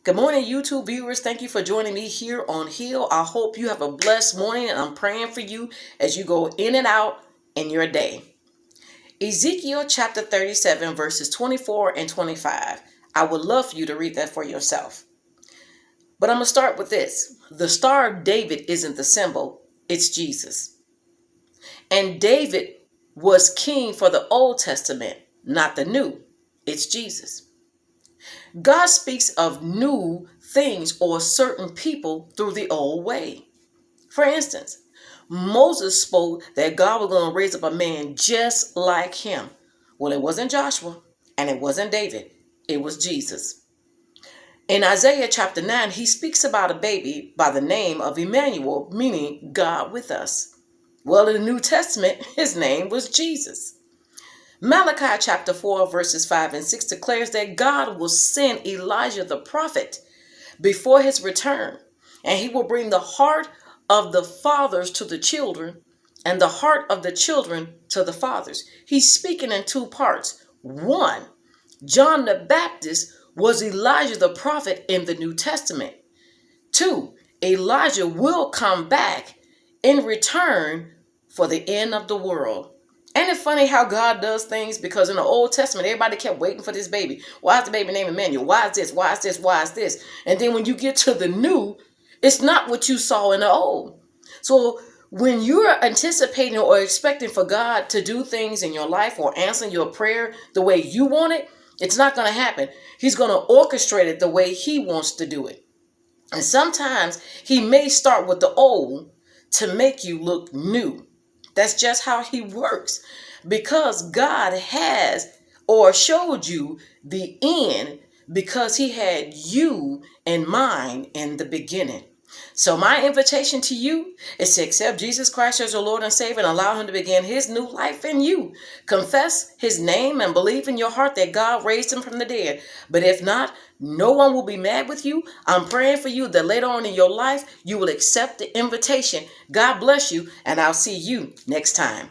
Good morning, YouTube viewers. Thank you for joining me here on HEOL. I hope you have a blessed morning, and I'm praying for you as you go in and out in your day. Ezekiel chapter 37, verses 24 and 25. I would love for you to read that for yourself. But I'm going to start with this. The Star of David isn't the symbol, it's Jesus. And David was king for the Old Testament, not the New. It's Jesus. God speaks of new things or certain people through the old way. For instance, Moses spoke that God was going to raise up a man just like him. Well, it wasn't Joshua and it wasn't David. It was Jesus. In Isaiah chapter 9, he speaks about a baby by the name of Emmanuel, meaning God with us. Well, in the New Testament, his name was Jesus. Malachi chapter 4 verses 5 and 6 declares that God will send Elijah the prophet before his return, and he will bring the heart of the fathers to the children and the heart of the children to the fathers. He's speaking in two parts. One, John the Baptist was Elijah the prophet in the New Testament. Two, Elijah will come back in return for the end of the world. Ain't it funny how God does things? Because in the Old Testament, everybody kept waiting for this baby. Why is the baby named Emmanuel? Why is this? Why is this? Why is this? And then when you get to the new, it's not what you saw in the old. So when you're anticipating or expecting for God to do things in your life or answer your prayer the way you want it, it's not going to happen. He's going to orchestrate it the way he wants to do it. And sometimes he may start with the old to make you look new. That's just how he works, because God has or showed you the end because he had you in mind in the beginning. So my invitation to you is to accept Jesus Christ as your Lord and Savior and allow him to begin his new life in you. Confess his name and believe in your heart that God raised him from the dead. But if not, no one will be mad with you. I'm praying for you that later on in your life, you will accept the invitation. God bless you, and I'll see you next time.